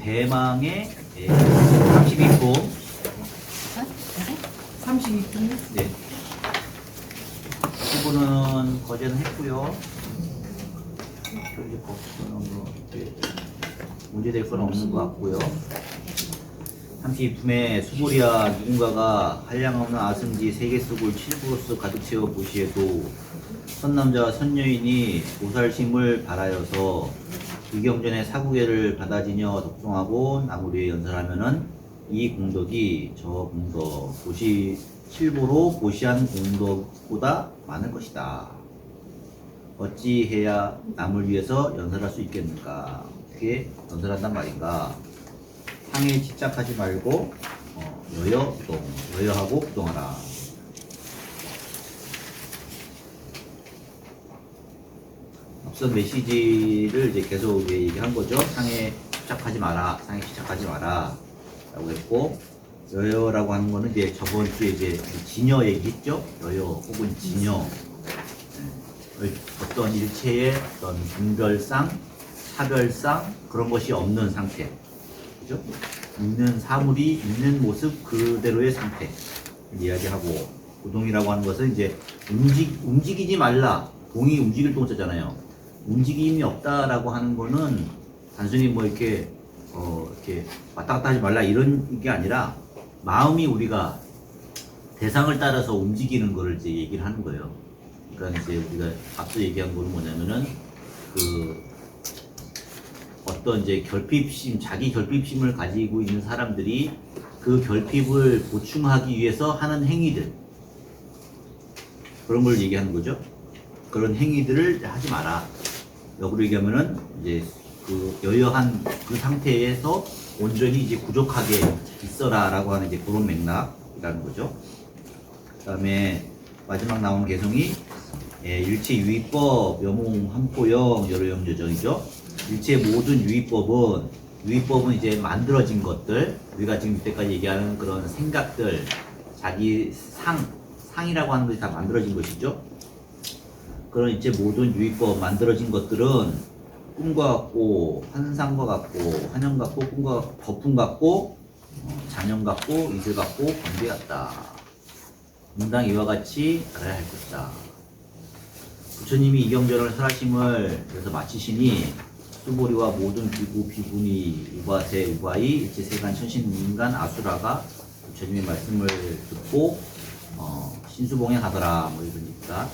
대망의 32품 32분? 네. 부분은 거제는 했고요. 이제 거기서는 뭐 문제될 건 없는 것 같고요. 32품에 수보리야 누군가가 한량없는 아승지 세계속을 7부로서 가득 채워 보시에도 선남자와 선여인이 보살심을 발하여서 위경전에 사구계를 받아지녀 독송하고 나무리에 연설하면은 이 공덕이 저 공덕 보시 7부로 보시한 공덕보다 많을 것이다. 어찌해야 남을 위해서 연설할 수 있겠는가? 어떻게 연설한단 말인가? 상에 집착하지 말고 여여하고 부동하라. 앞선 메시지를 이제 계속 얘기한 거죠. 상에 집착하지 마라, 상에 집착하지 마라 라고 했고, 여여라고 하는 거는 이제 저번 주에 이제 진여 얘기했죠. 여여 혹은 진여, 어떤 일체의 어떤 분별상, 차별상 그런 것이 없는 상태, 그죠? 있는 사물이 있는 모습 그대로의 상태 이야기하고, 부동이라고 하는 것은 이제 움직이지 말라. 동이 움직일 동사잖아요. 움직임이 없다라고 하는 거는 단순히 뭐 이렇게 왔다 갔다 하지 말라 이런 게 아니라 마음이 우리가 대상을 따라서 움직이는 거를 이제 얘기를 하는 거예요. 그러니까 이제 우리가 앞서 얘기한 거는 뭐냐면은 어떤 이제 결핍심, 자기 결핍심을 가지고 있는 사람들이 그 결핍을 보충하기 위해서 하는 행위들, 그런 걸 얘기하는 거죠. 그런 행위들을 하지 마라. 역으로 얘기하면은 이제 그 여여한 그 상태에서 온전히 이제 구족하게 있어라라고 하는 이제 그런 맥락이라는 거죠. 그다음에 마지막 나온 개성이 일체 유의법, 여몽 함포영 여러영 여정이죠. 일체 모든 유의법은 이제 만들어진 것들, 우리가 지금 이때까지 얘기하는 그런 생각들, 자기 상이라고 하는 것이 다 만들어진 것이죠. 그런 이제 모든 유의법 만들어진 것들은 꿈과 같고 환상과 같고 환영 같고 꿈과 거품 같고 잔영 같고 이슬 같고 번개 같다. 응당 이와 같이 알아야 할 것이다. 부처님이 이경전을 설하심을 그래서 마치시니 수보리와 모든 비구 비구니 우바세 우바이 일체 세간 천신 인간 아수라가 부처님의 말씀을 듣고 신수봉에 가더라. 뭐 이러니까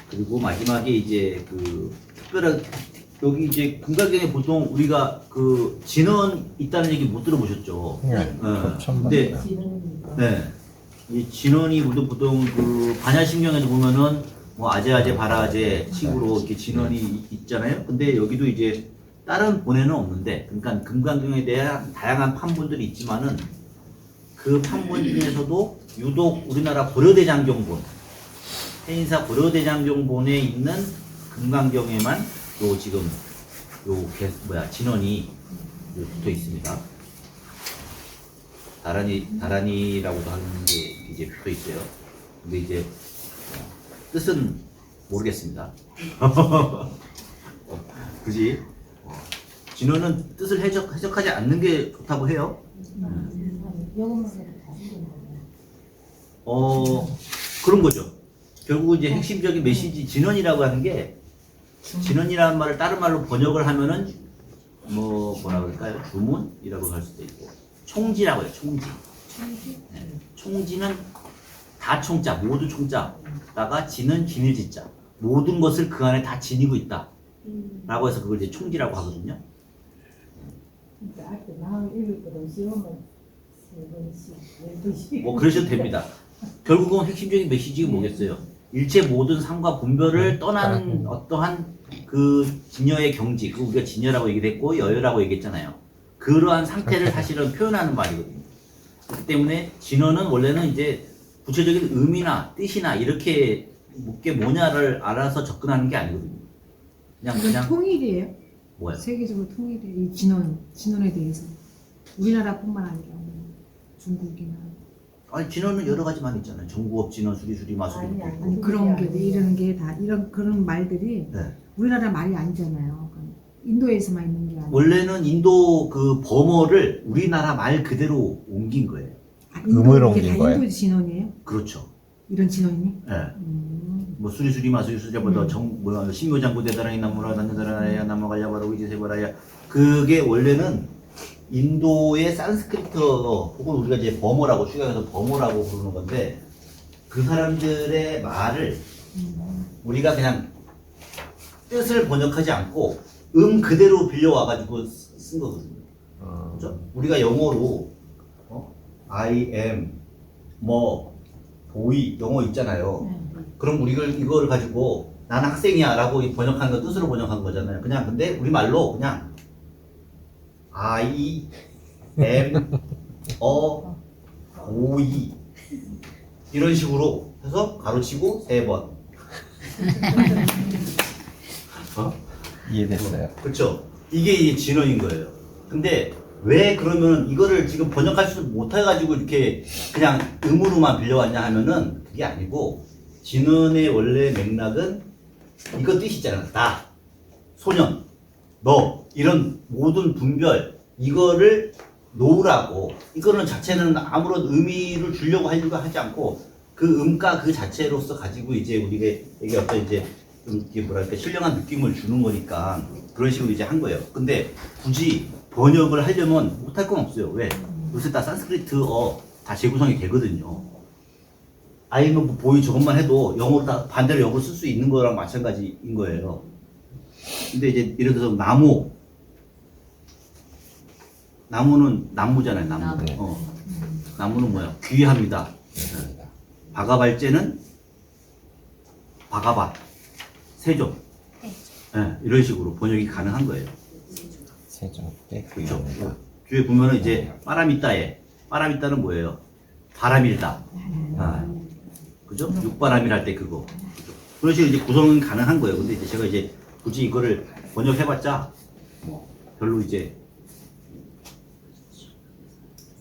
그리고 마지막에 이제 특별한 여기 이제 금강경에 보통 우리가 진원 있다는 얘기 못 들어보셨죠? 네. 근데 네, 이 진원이 우리도 보통 반야심경에도 보면은 뭐 아제아제 바라아제 칙으로 이렇게 진원이 있잖아요. 근데 여기도 이제 다른 본에는 없는데, 그러니까 금강경에 대한 다양한 판본들이 있지만은 그 판본 중에서도 유독 우리나라 고려대장경본, 해인사 고려대장경본에 있는 금강경에만 지금 진원이 붙어 있습니다. 다란이라고도 하는 게 이제 붙어 있어요. 근데 이제 뜻은 모르겠습니다. 굳이 진원은 뜻을 해석하지 않는 게 좋다고 해요. 그런 거죠. 결국 이제 핵심적인 메시지, 진원이라고 하는 게, 진원이라는 말을 다른 말로 번역을 하면은 뭐라 그럴까요? 주문이라고 할 수도 있고, 총지라고 해요. 총지. 네. 총지는 다 총자, 모두 총자다가 지는 지닐지자, 모든 것을 그 안에 다 지니고 있다 라고 해서 그걸 이제 총지라고 하거든요. 뭐 그러셔도 됩니다. 결국은 핵심적인 메시지가 뭐겠어요? 일체 모든 상과 분별을 떠난 어떠한 진여의 경지, 그거 우리가 진여라고 얘기했고 여여라고 얘기했잖아요. 그러한 상태를 사실은 표현하는 말이거든요. 그렇기 때문에 진어는 원래는 이제 구체적인 의미나 뜻이나 이렇게 게 뭐냐를 알아서 접근하는 게 아니거든요. 그냥 통일이에요? 뭐야? 세계적으로 통일이에요. 이 진원에 대해서 우리나라뿐만 아니라 중국이나 아니 진언은 여러 가지만 있잖아요. 정부업 진언, 수리수리 마수리 아니, 있고. 아니. 아니 그런 게 이런 게 다 이런 그런 말들이 네. 우리나라 말이 아니잖아요. 인도에서만 있는 게 아니고. 원래는 인도 그 범어를 우리나라 말 그대로 옮긴 거예요. 아, 음을 이게 옮긴 다 거예요? 인도 진원이에요? 그렇죠. 이런 진원이? 예. 뭐 수리수리 마수리 수자보다 뭐야 신묘장구 대다라이 나무라 단대다라야 나무갈야바로 이제세바라야 그게 원래는 인도의 산스크리트어 혹은 우리가 이제 범어라고 추가해서 범어라고 부르는 건데 그 사람들의 말을 우리가 그냥 뜻을 번역하지 않고 그대로 빌려와가지고 쓴 거거든요. 그죠? 우리가 영어로 I am 뭐 보이 영어 있잖아요. 그럼 우리가 이거를 가지고 난 학생이야 라고 번역한 거 뜻으로 번역한 거잖아요. 그냥 근데 우리말로 그냥 I am a 보이 이런 식으로 해서 가로치고 3번 이해됐어요. 그렇죠. 이게 이제 진언인 거예요. 근데 왜 그러면 이거를 지금 번역할 수 못해가지고 이렇게 그냥 음으로만 빌려왔냐 하면은 그게 아니고 진언의 원래 맥락은 이거 뜻이 있잖아요. 나, 소년, 너 이런 모든 분별 이거를 놓으라고 이거는 자체는 아무런 의미를 주려고 하려고 하지 않고 그 음가 그 자체로서 가지고 이제 우리가 이게 어떤 이제 이게 뭐랄까 신령한 느낌을 주는 거니까 그런 식으로 이제 한 거예요. 근데 굳이 번역을 하려면 못할 건 없어요. 왜? 요새 다 산스크리트어 다 재구성이 되거든요. 아니면 뭐 보이 저것만 해도 영어로 다 반대로 영어로 쓸 수 있는 거랑 마찬가지인 거예요. 근데 이제 예를 들어서 나무는 나무잖아요. 나무. 나무는 뭐야? 귀합니다. 바가발제는 바가밭, 세종. 네, 이런 식으로 번역이 가능한 거예요. 세종 때 그렇죠. 뒤에 보면은 이제 빠라미따에 빠라미따는 뭐예요? 바람일다. 그죠? 육바람일 할 때 그거. 그죠? 그런 식으로 이제 구성은 가능한 거예요. 근데 이제 제가 이제 굳이 이거를 번역해봤자 뭐 별로 이제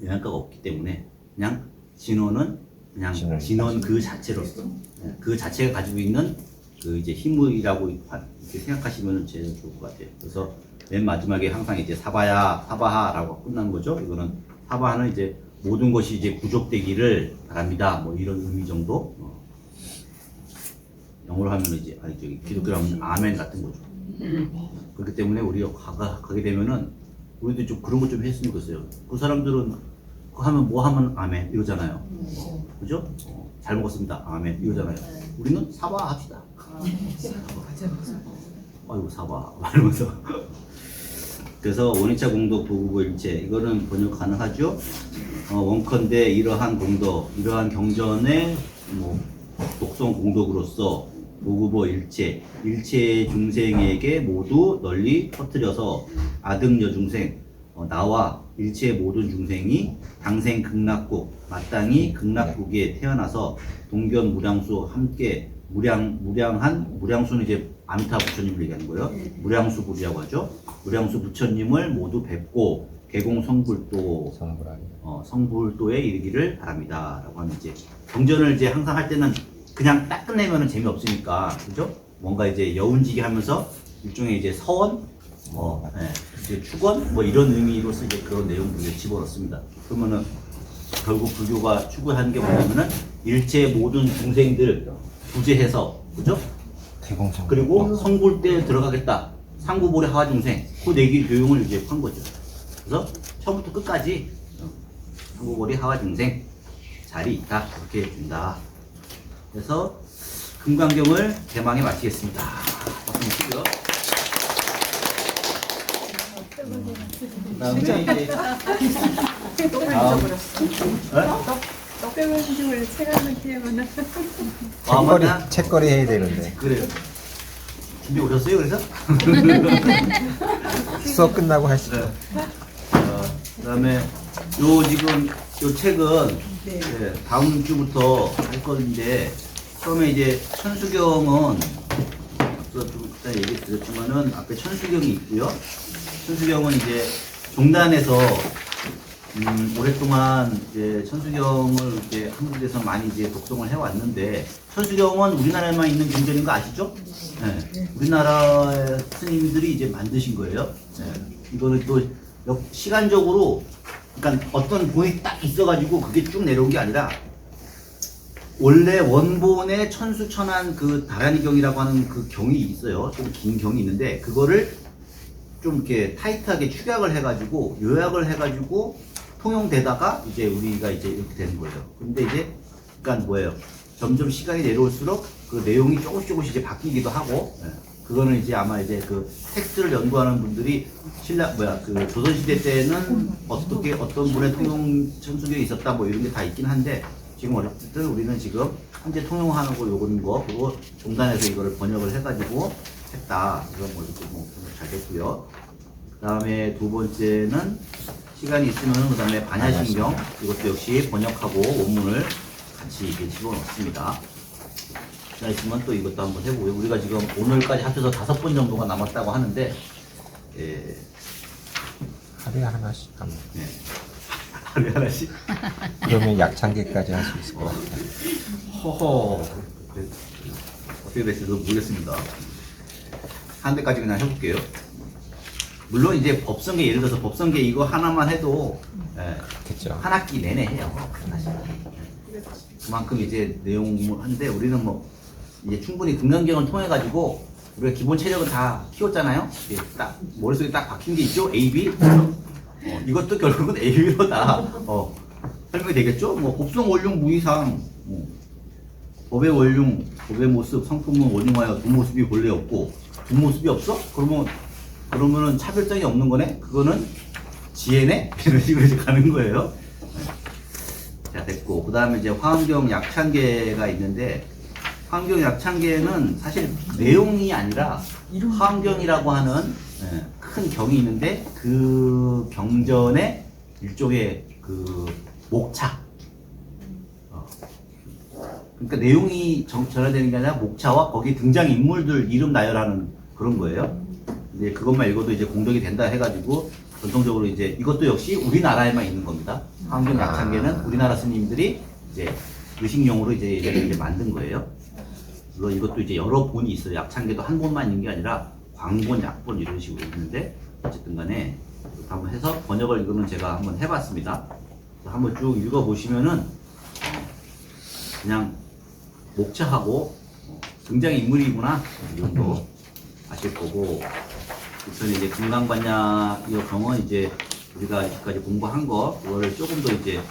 영향가가 없기 때문에 그냥 진언은 그냥 진언 그 자체로서 그 자체가 가지고 있는 그 이제 힘이라고 이렇게 생각하시면 제일 좋을 것 같아요. 그래서 맨 마지막에 항상 이제 사바하라고 끝나는 거죠. 이거는 사바하는 이제 모든 것이 이제 구족되기를 바랍니다. 뭐 이런 의미 정도. 영어로 하면 이제 아니 저기 기독교로 하면 아멘 같은 거죠. 그렇기 때문에 우리가 가게 되면은 우리도 좀 그런 거 좀 했으면 좋겠어요. 그 사람들은 그거 하면 뭐 하면 아멘 이러잖아요. 그죠? 잘 먹었습니다. 아멘 이러잖아요. 우리는 사바합시다. 아이고 사바 이러면서. 그래서 원인차 공덕 보국어 일체 이거는 번역 가능하죠. 원컨대 이러한 공덕, 이러한 경전의 뭐 독성 공덕으로서 보국어 일체 중생에게 모두 널리 퍼뜨려서 아등 여중생 나와 일체의 모든 중생이 당생 극락국 마땅히 극락국에 태어나서 동견 무량수 함께 무량수는 이제 아미타 부처님을 얘기하는 거예요. 무량수 부리라고 하죠. 무량수 부처님을 모두 뵙고 개공 성불도에 이르기를 바랍니다. 라고 하면 이제 경전을 이제 항상 할 때는 그냥 딱 끝내면은 재미없으니까 그죠? 뭔가 이제 여운지게 하면서 일종의 이제 서원 이제 축원 뭐 이런 의미로서 이제 그런 내용들을 집어넣습니다. 그러면은 결국 불교가 추구하는 게 뭐냐면은 일체 모든 중생들 구제해서 그죠? 그리고 성불대에 들어가겠다. 상구보리 하와중생 그 내기 교용을 이제 한 거죠. 그래서 처음부터 끝까지 상구보리 하와중생 자리 있다 이렇게 준다. 그래서 금강경을 개망에 마치겠습니다. 박수 치고요. 그다음에 이제 떡배분식을 체감을 피해보나? 책거리 해야 되는데 그래요. 준비 오셨어요? 그래서? 수업 끝나고 하시죠. 네. 그다음에 지금 요 책은 네, 다음 주부터 할 건데 처음에 이제 천수경은 앞서 좀 일단 얘기 드렸지만은 앞에 천수경이 있고요. 천수경은 이제 종단에서 오랫동안 이제 천수경을 이제 한국에서 많이 이제 독송을 해왔는데, 천수경은 우리나라에만 있는 경전인 거 아시죠? 네. 우리나라 스님들이 이제 만드신 거예요. 네. 이거는 또 시간적으로, 그러니까 어떤 본이 딱 있어가지고 그게 쭉 내려온 게 아니라, 원래 원본의 천수천안 그 다라니경이라고 하는 그 경이 있어요. 좀 긴 경이 있는데, 그거를 좀 이렇게 타이트하게 축약을 해가지고, 요약을 해가지고, 통용되다가 이제 우리가 이제 이렇게 되는 거예요. 근데 이제, 그러니까 뭐예요? 점점 시간이 내려올수록 그 내용이 조금씩 이제 바뀌기도 하고, 예. 그거는 이제 아마 이제 그 텍스트를 연구하는 분들이 그 조선시대 때는 어떻게 어떤 분의 통용 천수경이 있었다 뭐 이런 게 다 있긴 한데, 지금 어쨌든 우리는 지금 현재 통용하는 거 요건 거, 그리고 종단에서 이거를 번역을 해가지고 했다. 이런 거 이렇게 잘 됐고요. 그 다음에 두 번째는 시간이 있으면 그 다음에 반야신경, 이것도 역시 번역하고 원문을 같이 이렇게 집어넣습니다. 시간 있으면 또 이것도 한번 해보고요. 우리가 지금 오늘까지 합쳐서 5번 정도가 남았다고 하는데, 예. 하루에 하나씩 하면. 네. 하루에 하나씩? 그러면 약창기까지 할 수 있을 것 같아요. 허허. 어떻게 될지도 모르겠습니다. 한 대까지 그냥 해볼게요. 물론 이제 법성계, 예를 들어서 법성계 이거 하나만 해도, 예, 그렇죠. 한 학기 내내 해요. 사실. 그만큼 이제 내용을 하는데, 우리는 뭐 이제 충분히 금강경을 통해 가지고 우리가 기본 체력은 다 키웠잖아요. 이게 딱 머릿속에 딱 박힌 게 있죠. A, B. 이것도 결국은 A, B로 다 설명이 되겠죠. 뭐 법성 원흉 무이상, 법의 원흉, 법의 모습, 성품은 원흉하여 두 모습이 본래 없고, 두 모습이 없어? 그러면은 차별성이 없는 거네? 그거는 지혜네? 이런 식으로 이제 가는 거예요. 자, 됐고. 그 다음에 이제 화엄경 약창계가 있는데, 화엄경 약창계는 사실 내용이 아니라 화엄경이라고 하는 큰 경이 있는데, 그 경전의 일종의 그 목차. 그러니까 내용이 전해되는 게 아니라 목차와 거기 등장인물들 이름 나열하는 그런 거예요. 근데 그것만 읽어도 이제 공덕이 된다 해가지고, 전통적으로 이제 이것도 역시 우리나라에만 있는 겁니다. 화엄경 약창계는 우리나라 스님들이 이제 의식용으로 이제 만든 거예요. 물론 이것도 이제 여러 본이 있어요. 약창계도 한 본만 있는 게 아니라 광본, 약본 이런 식으로 있는데, 어쨌든 간에 한번 해서 번역을 이거는 제가 한번 해봤습니다. 한번 쭉 읽어보시면은 그냥 목차하고 등장인물이구나 이 정도 아실 거고, 우선 이제 금강관약 이 경은 이제 우리가 여기까지 공부한 거, 그거를 조금 더 이제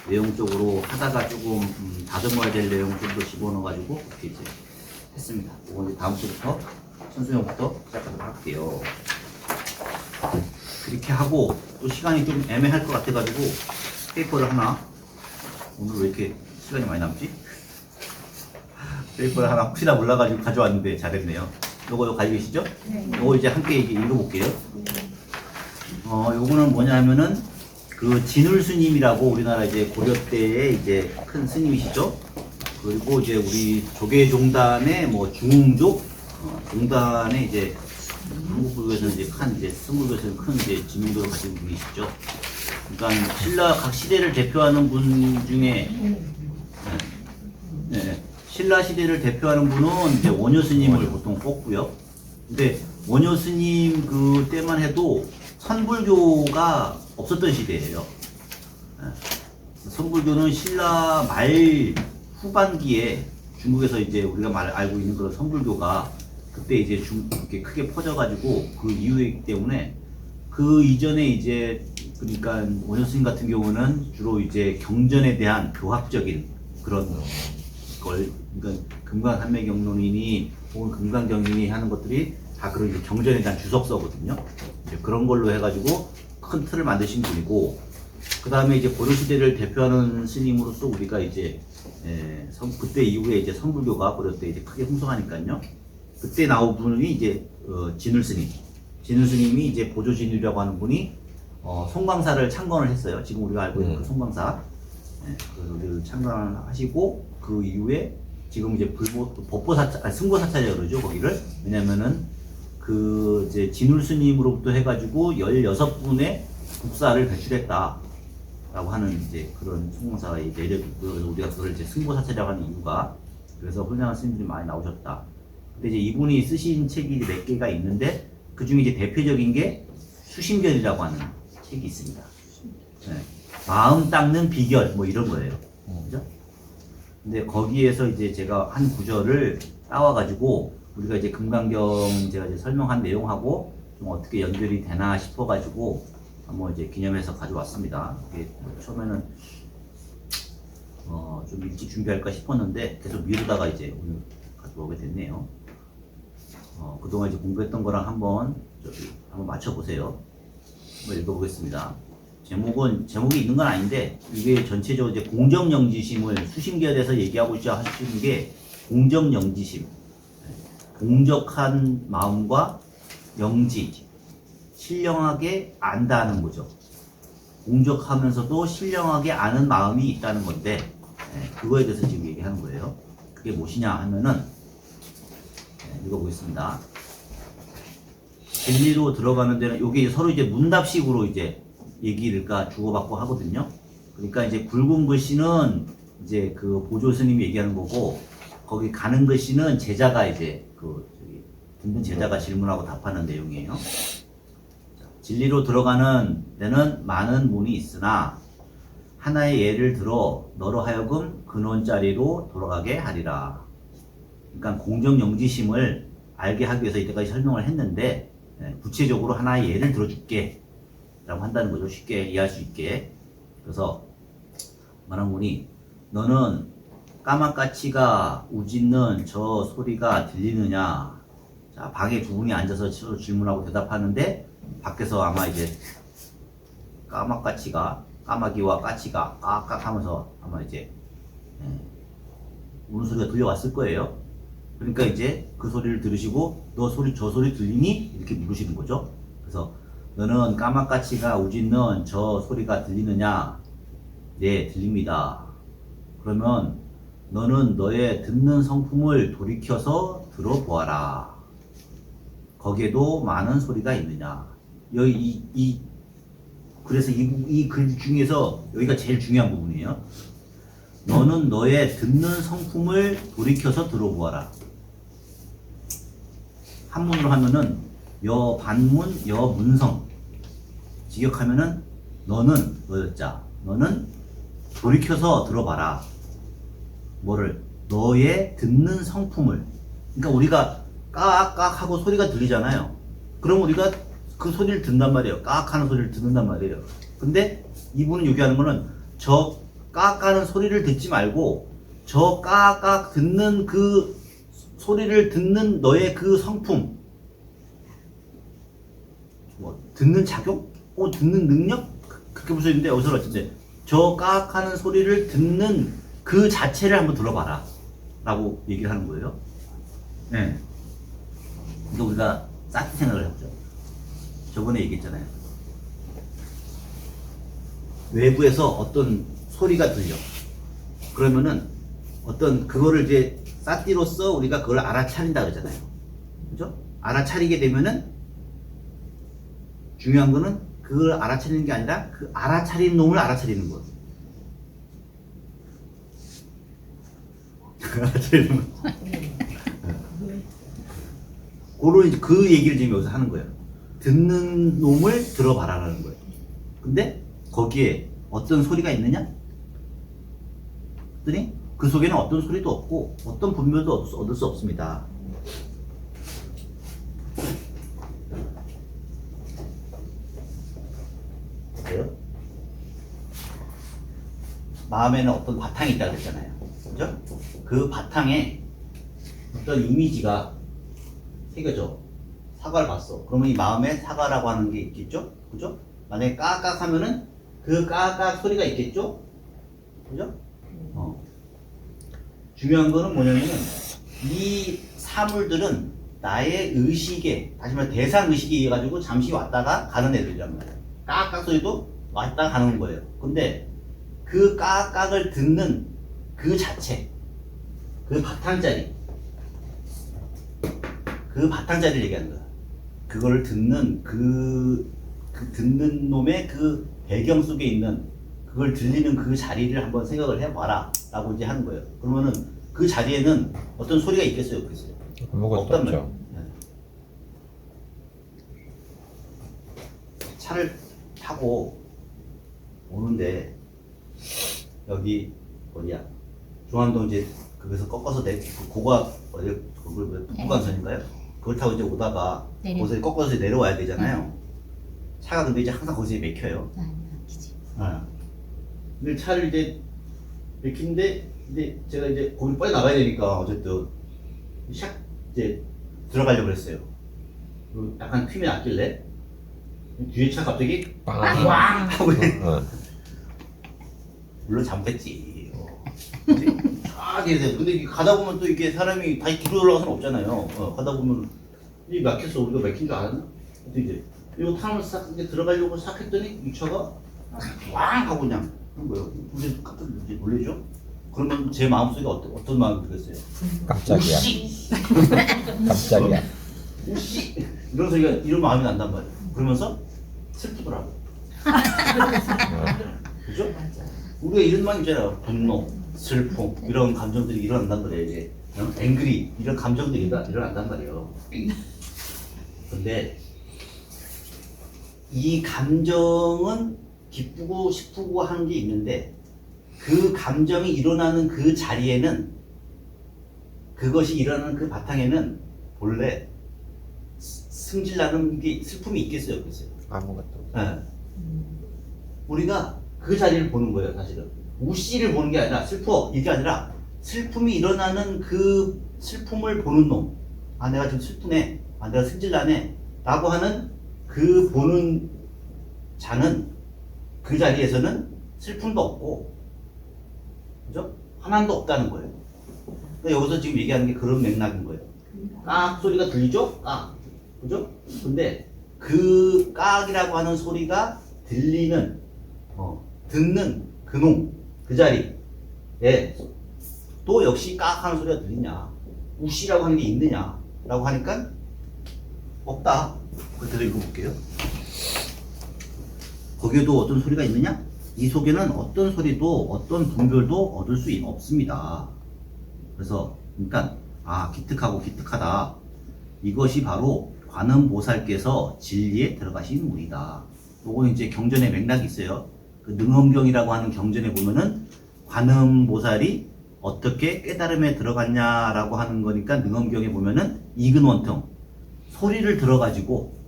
내용적으로 하다가 조금 다듬어야 될 내용 좀 더 집어넣어가지고 그렇게 이제 했습니다. 이건 이제 다음 주부터 천수형부터 시작하도록 할게요. 그렇게 하고 또 시간이 좀 애매할 것 같아가지고 페이퍼를 하나, 오늘 왜 이렇게 시간이 많이 남지? 페이퍼를 하나 혹시나 몰라가지고 가져왔는데 잘했네요. 요거 가지고 계시죠? 네. 요거 이제 함께 이제 읽어볼게요. 요거는 뭐냐 하면은 그 진울 스님이라고 우리나라 이제 고려 때의 이제 큰 스님이시죠. 그리고 이제 우리 조계종단의 뭐 중웅족 종단의 이제 한국 불교에서는 이제 큰 이제 스물교에서는 큰 이제 지명도를 가진 분이시죠. 그러니까 신라 각 시대를 대표하는 분 중에 신라 시대를 대표하는 분은 이제 원효 스님을 보통 꼽고요. 근데 원효 스님 그 때만 해도 선불교가 없었던 시대예요. 선불교는 신라 말 후반기에 중국에서 이제 우리가 알고 있는 그런 선불교가 그때 이제 이렇게 크게 퍼져가지고 그 이후이기 때문에 그 이전에 이제 그러니까 원효 스님 같은 경우는 주로 이제 경전에 대한 교학적인 그런 걸, 그러니까 금강산매경론이니 혹은 금강경이니 하는 것들이 다 그런 이제 경전에 대한 주석서거든요. 이제 그런 걸로 해가지고 큰 틀을 만드신 분이고, 그 다음에 이제 고려시대를 대표하는 스님으로서 우리가 이제 그때 이후에 이제 선불교가 고려 때 이제 크게 흥성하니까요. 그때 나온 분이 이제 진울 스님. 진울 스님이 이제 보조진울이라고 하는 분이 송광사를 창건을 했어요. 지금 우리가 알고 있는 그 송광사. 그걸 창건을 하시고, 그 이후에 지금 이제 승보사찰이라고 그러죠, 거기를. 왜냐면은 그 이제 진울 스님으로부터 해가지고 16분의 국사를 배출했다. 라고 하는 이제 그런 성공사의 내력이 있고요. 그래서 우리가 그걸 이제 승부사체라고 하는 이유가 그래서 훌륭한 스님들이 많이 나오셨다. 근데 이제 이분이 쓰신 책이 몇 개가 있는데 그 중에 이제 대표적인 게 수심결이라고 하는 책이 있습니다. 네. 마음 닦는 비결 뭐 이런 거예요. 그죠? 근데 거기에서 이제 제가 한 구절을 따와가지고 우리가 이제 금강경 제가 이제 설명한 내용하고 좀 어떻게 연결이 되나 싶어가지고 한번 이제 기념해서 가져왔습니다. 이게 처음에는 좀 일찍 준비할까 싶었는데 계속 미루다가 이제 오늘 가져오게 됐네요. 그동안 이제 공부했던 거랑 한번 맞춰보세요. 한번 읽어보겠습니다. 제목이 있는 건 아닌데 이게 전체적으로 이제 공정영지심을 수심결에서 얘기하고 있자 하시는 게 공정영지심, 공적한 마음과 영지, 신령하게 안다는 거죠. 공적하면서도 신령하게 아는 마음이 있다는 건데 그거에 대해서 지금 얘기하는 거예요. 그게 무엇이냐 하면은 읽어보겠습니다. 진리로 들어가는 데는 이게 서로 이제 문답식으로 이제 얘기를 주고받고 하거든요. 그러니까 이제 굵은 글씨는 이제 그 보조 스님이 얘기하는 거고 거기 가는 글씨는 제자가 이제 듣는 제자가 질문하고 답하는 내용이에요. 진리로 들어가는 데는 많은 문이 있으나 하나의 예를 들어 너로 하여금 근원자리로 돌아가게 하리라. 그러니까 공정영지심을 알게 하기 위해서 이때까지 설명을 했는데 구체적으로 하나의 예를 들어줄게 라고 한다는 거죠. 쉽게 이해할 수 있게. 그래서 말한 분이 너는 까마까치가 우짖는 저 소리가 들리느냐. 자, 방에 두 분이 앉아서 서로 질문하고 대답하는데 밖에서 아마 이제 까마귀와 까치가 깍깍 하면서 아마 이제 우는 소리가 들려왔을 거예요. 그러니까 이제 그 소리를 들으시고 너 소리 저 소리 들리니? 이렇게 물으시는 거죠. 그래서 너는 까마까치가 우짖는 저 소리가 들리느냐? 네, 들립니다. 그러면 너는 너의 듣는 성품을 돌이켜서 들어보아라. 거기에도 많은 소리가 있느냐? 그래서 이 글 중에서 여기가 제일 중요한 부분이에요. 너는 너의 듣는 성품을 돌이켜서 들어보아라. 한문으로 하면은 여 반문 여 문성 직역하면은 너는 너였자 너는 돌이켜서 들어봐라. 뭐를? 너의 듣는 성품을. 그러니까 우리가 깍깍 하고 소리가 들리잖아요. 그럼 우리가 그 소리를 듣는단 말이에요. 깍 하는 소리를 듣는단 말이에요. 근데 이분은 얘기하는 거는 저 깍 하는 소리를 듣지 말고 저 깍깍 듣는 그 소리를 듣는 너의 그 성품, 뭐 듣는 작용? 듣는 능력? 그렇게 볼 수 있는데 여기서 어쨌든 저 깍 하는 소리를 듣는 그 자체를 한번 들어봐라 라고 얘기를 하는 거예요. 네. 근데 우리가 싹 생각을 해보죠. 저번에 얘기했잖아요. 외부에서 어떤 소리가 들려. 그러면은 어떤 그거를 이제 싸띠로써 우리가 그걸 알아차린다 그러잖아요. 그죠? 알아차리게 되면은 중요한 거는 그걸 알아차리는 게 아니라 그 알아차리는 놈을 알아차리는 거. 알아차리는 거. 그런 그 얘기를 지금 여기서 하는 거예요. 듣는 놈을 들어봐라라는 거예요. 근데 거기에 어떤 소리가 있느냐? 그랬더니 그 속에는 어떤 소리도 없고 어떤 분별도 얻을 수 없습니다. 그래요? 마음에는 어떤 바탕이 있다고 그랬잖아요. 그죠? 그 바탕에 어떤 이미지가 새겨져. 사과를 봤어. 그러면 이 마음에 사과라고 하는 게 있겠죠? 그죠? 만약에 까깍 하면은 그 까깍 소리가 있겠죠? 그죠? 중요한 거는 뭐냐면은 이 사물들은 나의 의식에, 다시 말해 대상 의식에 의해 가지고 잠시 왔다가 가는 애들이란 말이에요. 까깍 소리도 왔다 가는 거예요. 근데 그 까깍을 듣는 그 자체, 그 바탕자리, 그 바탕자리를 얘기하는 거야. 그걸 듣는 듣는 놈의 그 배경 속에 있는 그걸 들리는 그 자리를 한번 생각을 해봐라 라고 이제 하는 거예요. 그러면은 그 자리에는 어떤 소리가 있겠어요, 없겠어요? 아무것도 없단 없죠. 말이에요. 네. 차를 타고 오는데 여기 어디야? 중앙동 이제 거기서 꺾어서 고가 어디 그걸 뭐 북부간선인가요? 그걸 타고 이제 오다가 거기서 꺾어서 내려와야 되잖아요. 차가 근데 이제 항상 거기서 막혀요. 근데 차를 이제 막히는데 이제 제가 이제 거기 빨리 나가야 되니까 어쨌든 샥 이제 들어가려고 그랬어요. 약간 틈이 났길래 뒤에 차 갑자기 빵. 하고 어. 물론 잘못했지. 쫙 이래. 근데 이게 가다 보면 또 이게 사람이 다시 뒤로 올라갈 수는 없잖아요. 가다 보면 이 막혔어. 우리가 막힌 줄 알았나? 근데 이제 이거 타면 싹 이제 들어가려고 싹 했더니 이 차가 왕 하고 그냥 한 거예요. 근데 깜짝 놀래죠? 그러면 제 마음속에 어떤 마음이 들겠어요? 깜짝이야. 우씨! 깜짝이야. 우씨! 이런 소리가 이런 마음이 난단 말이에요. 그러면서 슬프더라고. 그죠? 우리가 이런 마음 있잖아요. 분노, 슬픔 이런 감정들이 일어난단 말이에요. 이제 앵그리 이런 감정들이 일어난단 말이에요. 근데 이 감정은 기쁘고 싶고 하는 게 있는데 그 감정이 일어나는 그 자리에는 그것이 일어나는 그 바탕에는 본래 승질나는 게 슬픔이 있겠어요, 없겠어요? 아무것도 없어. 네. 우리가 그 자리를 보는 거예요, 사실은. 우씨를 보는 게 아니라 슬퍼 이게 아니라 슬픔이 일어나는 그 슬픔을 보는 놈. 아 내가 좀 슬프네. 아 내가 승질나네. 라고 하는 그 보는 자는 그 자리에서는 슬픔도 없고 그죠? 화난도 없다는 거예요. 그러니까 여기서 지금 얘기하는 게 그런 맥락인 거예요. 깍 소리가 들리죠? 깍. 그죠? 근데 그 깍이라고 하는 소리가 들리는 듣는 그놈 그 자리에 또 역시 깍 하는 소리가 들리냐 우씨라고 하는 게 있느냐 라고 하니까 없다. 그대로 읽어볼게요. 거기에도 어떤 소리가 있느냐? 이 속에는 어떤 소리도 어떤 분별도 얻을 수 없습니다. 그래서 그러니까 기특하고 기특하다. 이것이 바로 관음보살께서 진리에 들어가신 문이다. 요거는 이제 경전의 맥락이 있어요. 그 능엄경이라고 하는 경전에 보면은 관음보살이 어떻게 깨달음에 들어갔냐라고 하는 거니까 능엄경에 보면은 이근원통 소리를 들어가지고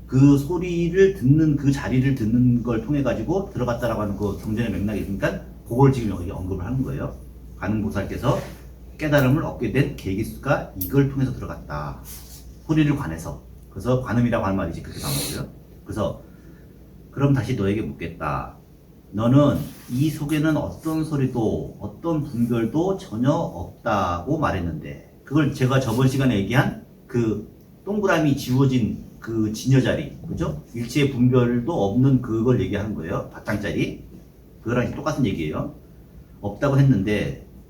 그 소리를 듣는 그 자리를 듣는 걸 통해 가지고 들어갔다라고 하는 그 경전의 맥락이 있으니까 그걸 지금 여기 언급을 하는 거예요. 관음보살께서 깨달음을 얻게 된 계기수가 이걸 통해서 들어갔다. 소리를 관해서. 그래서 관음이라고 하는 말이 그렇게 나온 거고요. 그래서 그럼 다시 너에게 묻겠다. 너는 이 속에는 어떤 소리도 어떤 분별도 전혀 없다고 말했는데 그걸 제가 저번 시간에 얘기한 그 동그라미 지워진 그 진여 자리, 그죠? 일체의 분별도 없는 그걸 얘기하는 거예요. 바탕자리. 그거랑 똑같은 얘기예요. 없다고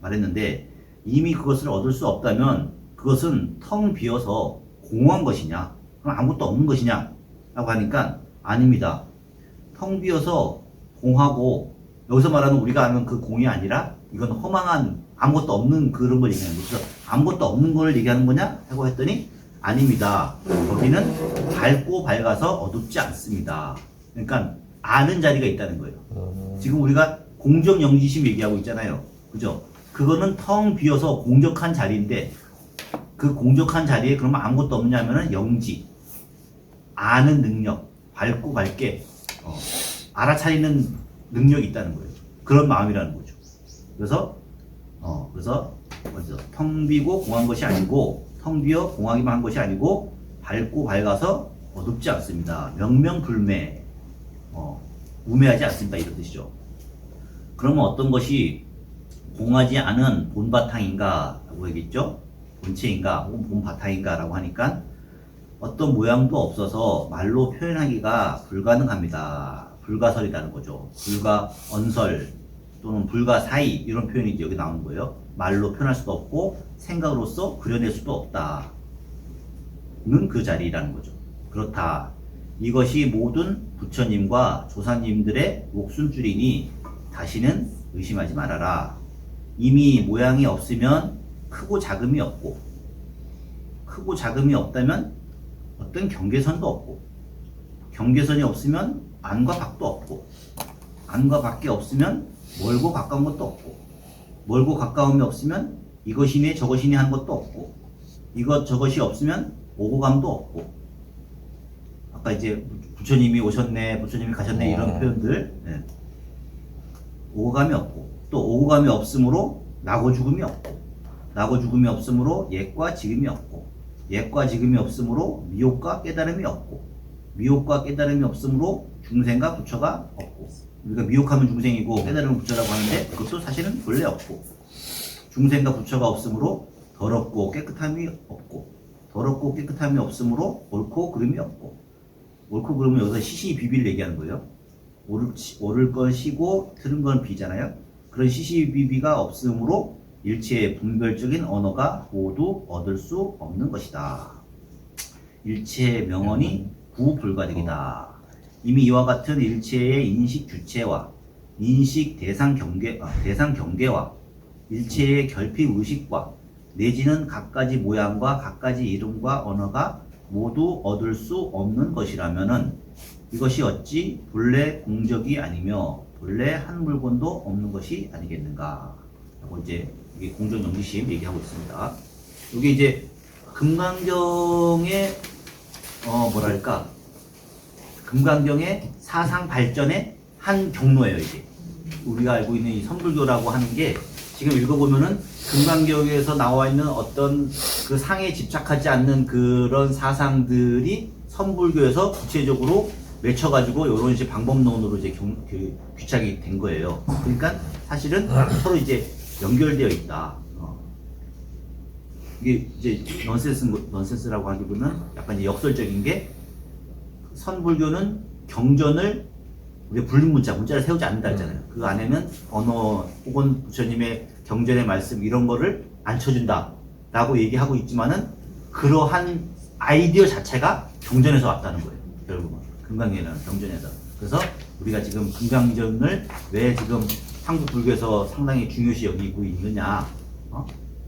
말했는데 이미 그것을 얻을 수 없다면 그것은 텅 비어서 공허한 것이냐? 그럼 아무것도 없는 것이냐? 라고 하니까 아닙니다. 텅 비어서 공하고 여기서 말하는 우리가 아는 그 공이 아니라 이건 허망한 아무것도 없는 그런 걸 얘기하는 거죠. 아무것도 없는 걸 얘기하는 거냐? 하고 했더니 아닙니다. 거기는 밝고 밝아서 어둡지 않습니다. 그러니까 아는 자리가 있다는 거예요. 지금 우리가 공적 영지심 얘기하고 있잖아요. 그죠? 그거는 텅 비어서 공적한 자리인데 그 공적한 자리에 그러면 아무것도 없냐면은 영지, 아는 능력, 밝고 밝게 알아차리는 능력이 있다는 거예요. 그런 마음이라는 거죠. 그래서 텅 비고 공한 것이 아니고 텅 비어 공하기만 한 것이 아니고 밝고 밝아서 어둡지 않습니다. 명명불매, 우매하지 않습니다. 이런 뜻이죠. 그러면 어떤 것이 공하지 않은 본바탕인가 라고 얘기했죠. 본체인가 혹은 본바탕인가 라고 하니까 어떤 모양도 없어서 말로 표현하기가 불가능합니다. 불가설이라는 거죠. 불가언설 또는 불가사의 이런 표현이 여기 나오는 거예요. 말로 표현할 수도 없고 생각으로서 그려낼 수도 없다. 는 그 자리라는 거죠. 그렇다. 이것이 모든 부처님과 조사님들의 목숨줄이니 다시는 의심하지 말아라. 이미 모양이 없으면 크고 작음이 없고, 크고 작음이 없다면 어떤 경계선도 없고, 경계선이 없으면 안과 밖도 없고, 안과 밖이 없으면 멀고 가까운 것도 없고, 멀고 가까움이 없으면 이것이네 저것이네 하는 것도 없고, 이것 저것이 없으면 오고 감도 없고. 아까 이제 부처님이 오셨네, 부처님이 가셨네 이런 표현들. 네. 오고 감이 없고, 또 오고 감이 없으므로 나고 죽음이 없고, 나고 죽음이 없으므로 옛과 지금이 없고, 옛과 지금이 없으므로 미혹과 깨달음이 없고, 미혹과 깨달음이 없으므로 중생과 부처가 없고. 우리가 미혹하면 중생이고 깨달음은 부처라고 하는데 그것도 사실은 본래 없고, 중생과 부처가 없으므로 더럽고 깨끗함이 없고, 더럽고 깨끗함이 없으므로 옳고 그름이 없고. 옳고 그름은 여기서 시시 비비를 얘기하는 거예요. 옳을 건 시고 틀은 건 비잖아요. 그런 시시 비비가 없으므로 일체의 분별적인 언어가 모두 얻을 수 없는 것이다. 일체의 명언이 구불가득이다. 이미 이와 같은 일체의 인식 주체와 인식 대상 경계와 일체의 결핍 의식과 내지는 각가지 모양과 각가지 이름과 언어가 모두 얻을 수 없는 것이라면은 이것이 어찌 본래 공적이 아니며 본래 한 물건도 없는 것이 아니겠는가? 라고 이제 이게 공적 영지심 얘기하고 있습니다. 이게 이제 금강경의 뭐랄까, 금강경의 사상 발전의 한 경로예요. 이게 우리가 알고 있는 이 선불교라고 하는 게 지금 읽어보면은 금강경에서 나와 있는 어떤 그 상에 집착하지 않는 그런 사상들이 선불교에서 구체적으로 맺혀가지고 이런 이제 방법론으로 이제 귀착이 된 거예요. 그러니까 사실은 서로 이제 연결되어 있다. 이게 이제 넌센스라고 하기보다는 약간 이제 역설적인 게, 선불교는 경전을 우리가 불린 문자를 세우지 않는다 했잖아요. 그 안에는 언어 혹은 부처님의 경전의 말씀 이런 거를 안 쳐준다 라고 얘기하고 있지만은 그러한 아이디어 자체가 경전에서 왔다는 거예요. 결국은 금강경에는 경전에서. 그래서 우리가 지금 금강경을 왜 지금 한국 불교에서 상당히 중요시 여기고 있느냐,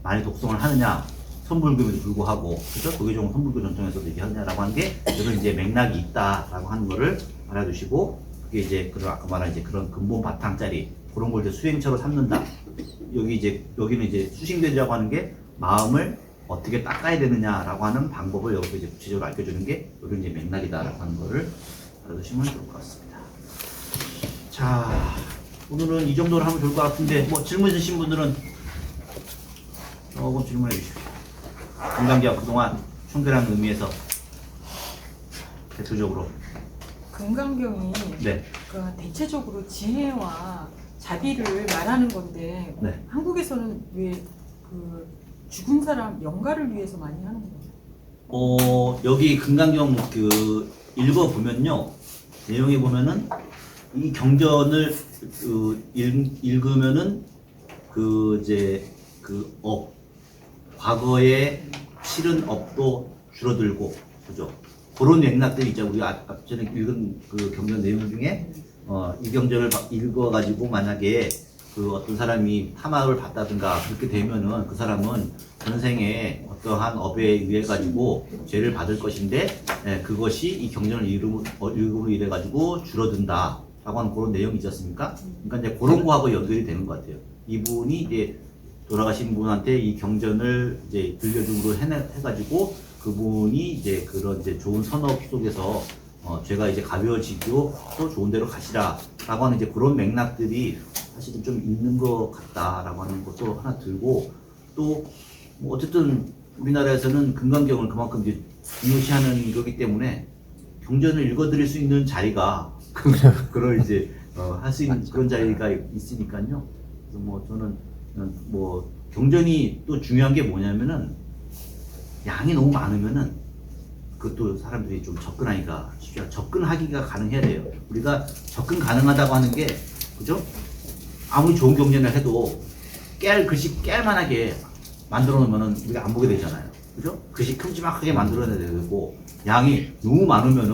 많이 독송을 하느냐, 선불교에도 불구하고, 그죠? 도교종 선불교 전통에서도 얘기하느냐라고 하는 게 이런 이제 맥락이 있다라고 하는 거를 알아두시고, 그게 이제 그런 아까 말한 이제 그런 근본 바탕짜리 그런 걸 이제 수행처로 삼는다. 여기는 이제 수신견이라고 하는 게 마음을 어떻게 닦아야 되느냐라고 하는 방법을 여기서 이제 구체적으로 알려주는 게 이런 이제 맥락이다라고 하는 거를 알아두시면 좋을 것 같습니다. 자, 오늘은 이 정도로 하면 좋을 것 같은데, 뭐 질문 있으신 분들은 조금 질문해 주십시오. 금강경 그동안 총결한 의미에서 대표적으로. 금강경이 네. 그 대체적으로 지혜와 자비를 말하는 건데 네. 한국에서는 왜 그 죽은 사람 영가를 위해서 많이 하는 거예요? 여기 금강경 그 읽어보면요, 내용에 보면은 이 경전을 읽으면은 과거에 치른 업도 줄어들고, 그죠? 그런 맥락들이 있죠. 우리가 앞전에 읽은 그 경전 내용 중에 이 경전을 읽어가지고 만약에 그 어떤 사람이 탐욕을 받다든가 그렇게 되면은 그 사람은 전생에 어떠한 업에 의해 가지고 죄를 받을 것인데, 그것이 이 경전을 읽음으로 인해 가지고 줄어든다 라고 하는 그런 내용이 있지 않습니까? 그러니까 이제 그런 거하고 연결이 되는 것 같아요. 이분이 이제 돌아가신 분한테 이 경전을 이제 들려줌으로 해가지고 그분이 이제 그런 이제 좋은 선업 속에서 죄가 이제 가벼워지고 또 좋은 데로 가시라라고 하는 이제 그런 맥락들이 사실은 좀 있는 것 같다라고 하는 것도 하나 들고, 또 뭐 어쨌든 우리나라에서는 금강경을 그만큼 이제 중요시하는 거기 때문에 경전을 읽어드릴 수 있는 자리가 그런 이제 할 수 있는 그런 자리가 있으니까요. 그래서 뭐 저는 뭐 경전이 또 중요한 게 뭐냐면은 양이 너무 많으면은 그것도 사람들이 좀 접근하기가 쉽지 않아요. 접근하기가 가능해야 돼요. 우리가 접근 가능하다고 하는 게, 그죠? 아무리 좋은 경전을 해도 글씨 깰만하게 만들어 놓으면은 우리가 안 보게 되잖아요. 그죠? 글씨 큼지막하게 만들어내야 되고, 양이 너무 많으면은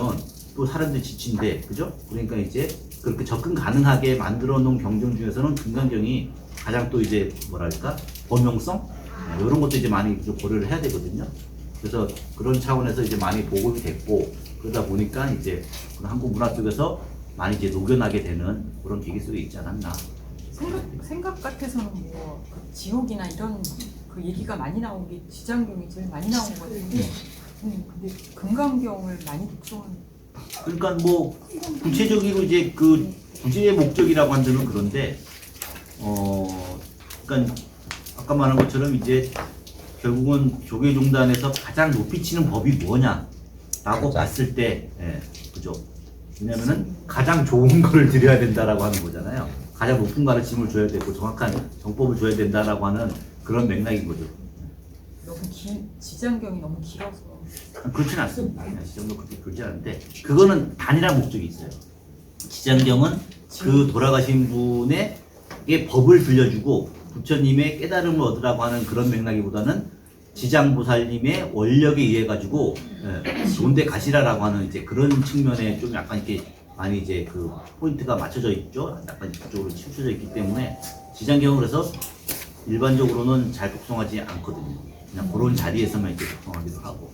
또 사람들이 지친데, 그죠? 그러니까 이제 그렇게 접근 가능하게 만들어 놓은 경정 중에서는 금강경이 가장 또 이제 뭐랄까 범용성 이런 것도 이제 많이 좀 고려를 해야 되거든요. 그래서 그런 차원에서 이제 많이 보급이 됐고 그러다 보니까 이제 그런 한국 문화 쪽에서 많이 이제 녹여나게 되는 그런 계기 속에 있지 않았나. 생각 같아서는 뭐그 지옥이나 이런 그 얘기가 많이 나온 게 지장경이 제일 많이 나온 것 같은데, 근데 금강경을 많이 독송은 그러니까 뭐 구체적으로 이제 그 구제의 목적이라고 한다면 그런데 그러니까 아까 말한 것처럼 이제 결국은 조계종단에서 가장 높이 치는 법이 뭐냐라고 가장. 봤을 때, 예, 그죠? 왜냐면은 가장 좋은 걸 드려야 된다라고 하는 거잖아요. 가장 높은 가르침을 줘야 되고 정확한 정법을 줘야 된다라고 하는 그런 맥락인 거죠. 너무 지장경이 너무 길어서 그렇진 않습니다. 지장도 그렇게 길지 않은데 그거는 단일한 목적이 있어요. 지장경은 그 돌아가신 분의 법을 들려주고 부처님의 깨달음을 얻으라고 하는 그런 맥락이보다는 지장보살님의 원력에 의해 가지고 좋은데 가시라라고 하는 이제 그런 측면에 좀 약간 이렇게 많이 이제 그 포인트가 맞춰져 있죠. 약간 그쪽으로 치우쳐져 있기 때문에 지장경은 그래서 일반적으로는 잘 독송하지 않거든요. 그냥 그런 자리에서만 이렇게 독송하기도 하고.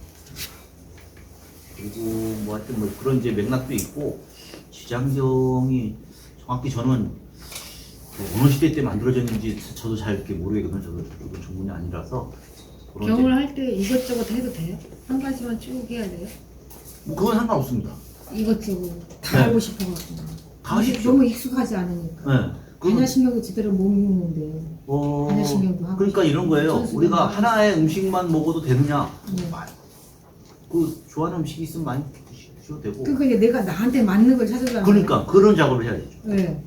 그리고 뭐 하여튼 뭐 그런 이제 맥락도 있고 지장경이 정확히 저는 뭐 어느 시대 때 만들어졌는지 저도 잘 이렇게 모르겠거든요. 저도 전문이 아니라서. 그런 경을 이제 할 때 이것저것 해도 돼요? 한 가지만 쭉 해야 돼요? 뭐 그건 상관없습니다. 이것저것 다 네. 알고 싶어가지고. 다 하십시오. 너무 익숙하지 않으니까. 네. 그건 반야신경도 제대로 못 읽는데. 반야신경도 하고. 그러니까 이런 거예요. 전수도 우리가 하고. 하나의 음식만 먹어도 되느냐? 네. 그 좋아하는 음식이 있으면 많이 드셔도 되고. 그러니까 이제 내가 나한테 맞는 걸 찾으려면. 그러니까 그런 작업을 해야 되죠. 네.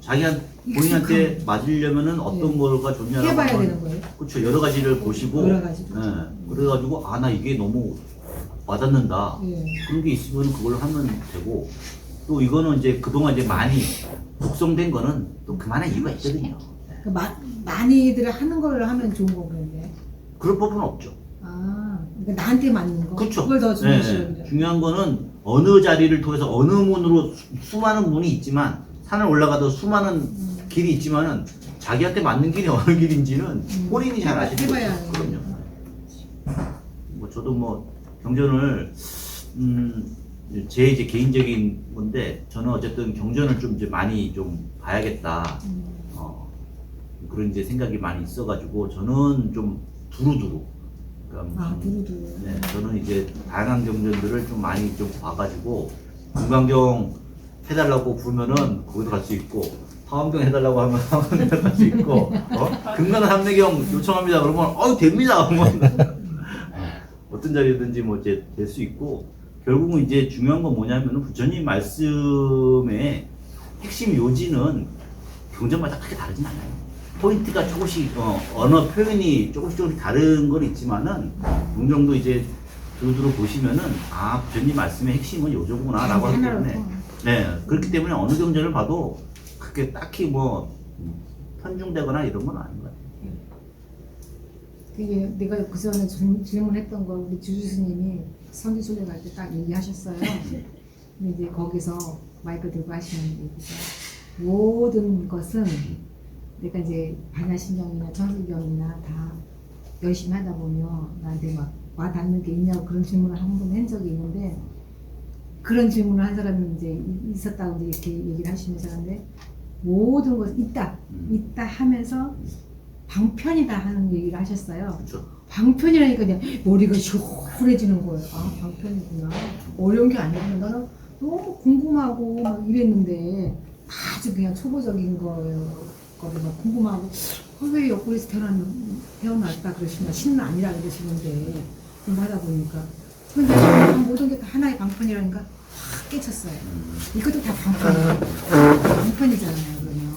본인한테 맞으려면은 어떤 네. 거가 좋냐라고 해봐야 한번 되는 거예요. 그렇죠. 여러 가지를 보시고 여러 가지. 그래가지고 아 나 이게 너무 와닿는다. 예. 그런 게 있으면 그걸로 하면 되고 또 이거는 이제 그동안 이제 많이 독성된 거는 또 그만한 이유가 있거든요. 그 많이들 하는 걸 하면 좋은 거겠는데. 그럴 법은 없죠. 아, 그러니까 나한테 맞는 거. 그렇죠. 그걸 더 네, 중요시하는 중요한 거는 어느 자리를 통해서 어느 문으로 수많은 문이 있지만 산을 올라가도 수많은 길이 있지만은 자기한테 맞는 길이 어느 길인지는 본인이 잘 아시는 해봐야 거죠. 해요. 그럼요. 뭐 저도 뭐 경전을 제 이제 개인적인 건데 저는 어쨌든 경전을 좀 이제 많이 좀 봐야겠다. 그런 이제 생각이 많이 있어가지고 저는 좀 두루두루. 그러니까 아, 두루두. 네, 저는 이제 다양한 경전들을 좀 많이 좀 봐가지고 금강경 해달라고 부르면은 거기도 갈 수 있고 화엄경 해달라고 하면 화엄경 갈 수 있고 금강은 삼매경 요청합니다 그러면 됩니다 그러면 어떤 자리든지 뭐 이제 될 수 있고 결국은 이제 중요한 건 뭐냐면은 부처님 말씀의 핵심 요지는 경전마다 크게 다르진 않아요. 포인트가 조금씩 언어 표현이 조금씩 다른 건 있지만은 어느 정도 이제 두루두루 보시면은 아 부처님 말씀의 핵심은 요 정도구나라고 하기 때문에 그렇기 때문에 어느 경전을 봐도 그렇게 딱히 뭐 편중되거나 이런 건 아닌 것 같아요. 그게 내가 그 전에 질문했던 거 우리 주주 스님이 선지소개 갈 때 딱 얘기하셨어요. 근데 이제 거기서 마이크 들고 하시는 얘기가 모든 것은 내가 이제 반야신경이나 천수경이나 다 열심히 하다 보면 나한테 막 와닿는 게 있냐고 그런 질문을 한 번 한 적이 있는데 그런 질문을 한 사람이 이제 있었다고 이제 이렇게 얘기를 하시면서 하는데 모든 것은 있다 하면서 방편이다 하는 얘기를 하셨어요. 그렇죠. 방편이라니까 그냥 머리가 시원해지는 거예요. 아, 방편이구나. 어려운 게 아니구나. 나는 너무 궁금하고 막 이랬는데 아주 그냥 초보적인 거예요. 거기 막 궁금하고 왜 옆구리에서 태어났다 그러시나 신은 아니라 그러시는데 좀 하다 보니까 근데 모든 게 다 하나의 방편이라니까 확 깨쳤어요. 이것도 다 방편이잖아요. 그러면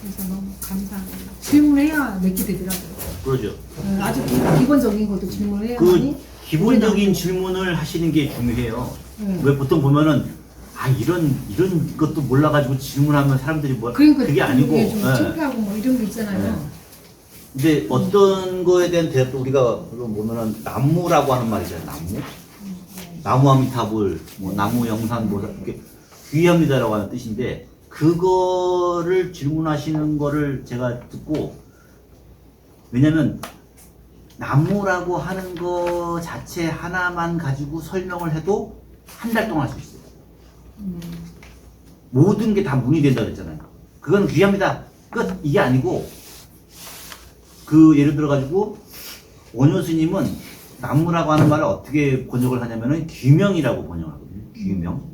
그래서 너무 감사해요. 질문해야 맺게 되더라고요. 그러죠. 아주 기본적인 것도 질문을 해야 그 하니 기본적인 질문을 하시는 게 중요해요. 왜 보통 보면은 이런 것도 몰라가지고 질문하면 사람들이 뭐 그러니까 그게 아니고 좀 창피하고 뭐 이런 게 있잖아요. 근데 어떤 거에 대한 대답도 우리가 보면은 난무라고 하는 말이잖아요. 난무. 나무 아미타불, 뭐 나무 영산 뭐 이렇게 귀합니다라고 하는 뜻인데 그거를 질문하시는 거를 제가 듣고 왜냐면 나무라고 하는 거 자체 하나만 가지고 설명을 해도 한 달 동안 할 수 있어요. 모든 게 다 문이 된다 그랬잖아요. 그건 귀합니다. 끝. 이게 아니고 그 예를 들어 가지고 원효 스님은 나무라고 하는 말을 어떻게 번역을 하냐면은 귀명이라고 번역을 하거든요. 귀명.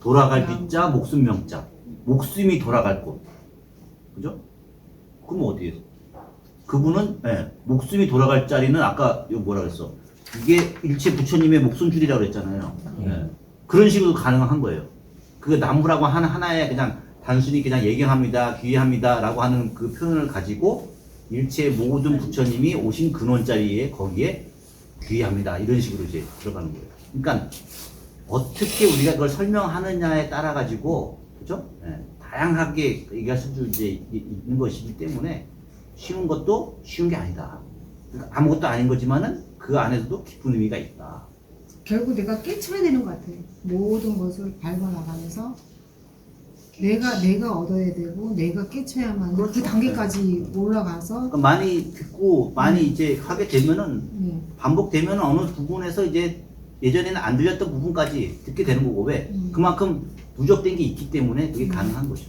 돌아갈 빛자, 목숨 명자. 목숨이 돌아갈 곳. 그죠? 그럼 어디에서? 그분은 목숨이 돌아갈 자리는 아까 이거 뭐라 그랬어? 이게 일체 부처님의 목숨줄이라고 그랬잖아요. 그런 식으로 가능한 거예요. 그 나무라고 하는 하나에 그냥 단순히 그냥 예경합니다, 귀합니다 라고 하는 그 표현을 가지고 일체 모든 부처님이 오신 근원 자리에 거기에 귀합니다 이런 식으로 이제 들어가는 거예요. 그러니까 어떻게 우리가 그걸 설명하느냐에 따라 가지고 그죠? 다양하게 얘기할 수도 이제 있는 것이기 때문에 쉬운 것도 쉬운 게 아니다. 그러니까 아무것도 아닌 거지만은 그 안에서도 깊은 의미가 있다. 결국 내가 깨쳐야 되는 것 같아. 모든 것을 밟아나가면서 내가 얻어야 되고 내가 깨쳐야만 그렇죠. 그 단계까지 올라가서 그러니까 많이 듣고 많이 이제 하게 되면은 반복되면 어느 부분에서 이제 예전에는 안 들렸던 부분까지 듣게 되는 거고 왜? 그만큼 누적된 게 있기 때문에 그게 가능한 거죠.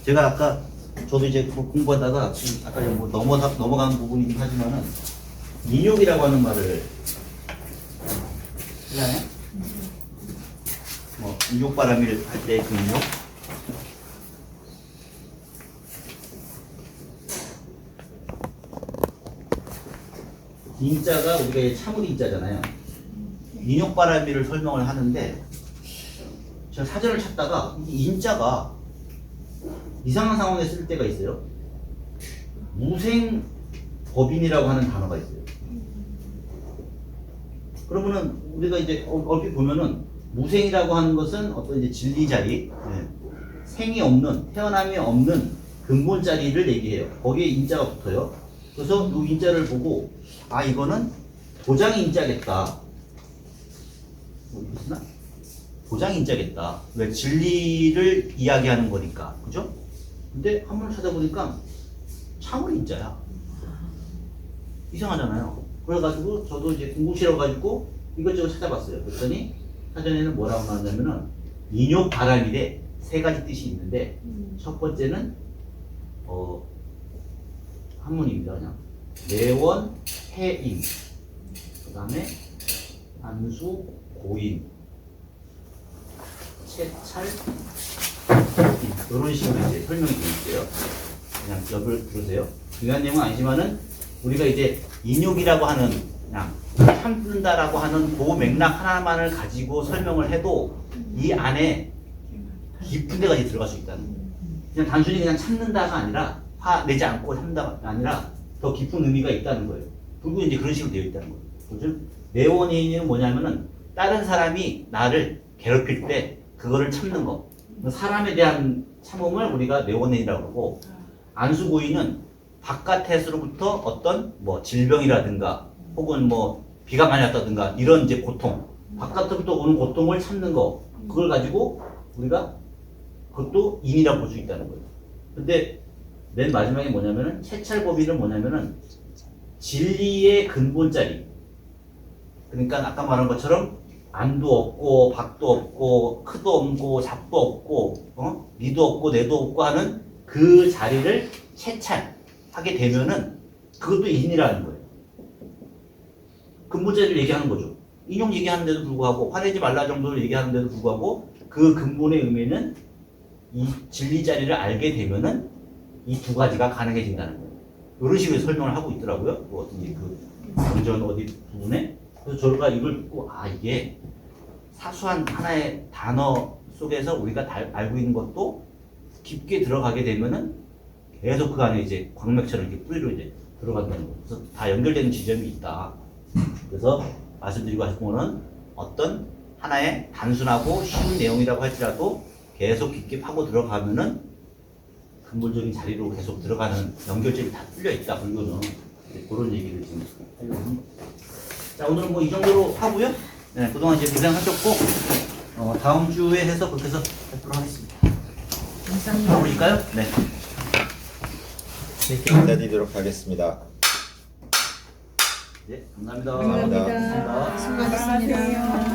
제가 아까 저도 이제 뭐 공부하다가 아까 뭐 넘어간 부분이긴 하지만은 인욕이라고 하는 말을 하잖아요. 뭐 인욕바람이를 할 때 그 인욕. 인자가 우리가 참을 인자잖아요. 인욕바람이를 설명을 하는데 제가 사전을 찾다가 이 인자가 이상한 상황에 쓸 때가 있어요. 무생법인이라고 하는 단어가 있어요. 그러면은 우리가 이제 얼핏 보면은 무생이라고 하는 것은 어떤 이제 진리 자리, 생이 없는, 태어남이 없는 근본 자리를 얘기해요. 거기에 인자가 붙어요. 그래서 이 인자를 보고 아 이거는 도장 인자겠다. 뭐 이랬나? 도장 인자겠다. 왜 진리를 이야기하는 거니까, 그죠? 근데 한번 찾아보니까 참을 인자야. 이상하잖아요. 그래가지고 저도 이제 공부 싫어가지고 이것저것 찾아봤어요. 그랬더니 사전에는 뭐라고 나왔냐면은 인욕 바람이래. 세 가지 뜻이 있는데 첫 번째는 한문입니다. 그냥 내원 해인, 그 다음에 안수 고인, 채찰 이런 식으로 이제 설명이 되어 있어요. 그냥 옆을 들으세요. 중요한 내용은 아니지만은 우리가 이제 인욕이라고 하는 그냥 참는다라고 하는 그 맥락 하나만을 가지고 설명을 해도 이 안에 깊은 데까지 들어갈 수 있다는 거예요. 그냥 단순히 그냥 참는다가 아니라 화내지 않고 참는다가 아니라 더 깊은 의미가 있다는 거예요. 불교는 이제 그런 식으로 되어 있다는 거예요. 그죠? 내원인은 뭐냐면은 다른 사람이 나를 괴롭힐 때 그거를 참는 거. 사람에 대한 참음을 우리가 내원인이라고 하고 안수고인은 바깥에서부터 어떤 뭐 질병이라든가 혹은 뭐 비가 많이 왔다든가 이런 이제 고통 바깥부터 오는 고통을 참는 거 그걸 가지고 우리가 그것도 인이라고 볼 수 있다는 거예요. 근데 맨 마지막에 뭐냐면은 채찰법인은 뭐냐면은 진리의 근본 자리. 그러니까 아까 말한 것처럼 안도 없고 밖도 없고 크도 없고 잡도 없고 니도 없고 내도 없고 하는 그 자리를 채찰하게 되면은 그것도 인이라는 거예요. 근본 자리를 얘기하는 거죠. 인용 얘기하는데도 불구하고 화내지 말라 정도를 얘기하는데도 불구하고 그 근본의 의미는 이 진리 자리를 알게 되면은 이 두 가지가 가능해진다는 거예요. 이런 식으로 설명을 하고 있더라고요. 뭐 어떤 그 경전 어디 부분에. 그래서 저가 이걸 듣고 아 이게 사소한 하나의 단어 속에서 우리가 알고 있는 것도 깊게 들어가게 되면은 계속 그 안에 이제 광맥처럼 이렇게 뿌리로 이제 들어간다는 거예요. 그래서 다 연결되는 지점이 있다. 그래서 말씀드리고 싶은 어떤 하나의 단순하고 쉬운 내용이라고 할지라도 계속 깊게 파고 들어가면은 근본적인 자리로 계속 들어가는 연결점이 다 뚫려 있다. 불교는 그런 얘기를 지금 하려고 합니다. 자 오늘은 뭐 이 정도로 하고요. 네, 그동안 이제 고생하셨고 다음 주에 해서 그렇게 해서 뵙도록 하겠습니다. 감사합니다. 가보실까요? 네. 인사드리도록 하겠습니다. 네, 감사합니다. 감사합니다. 수고하셨습니다.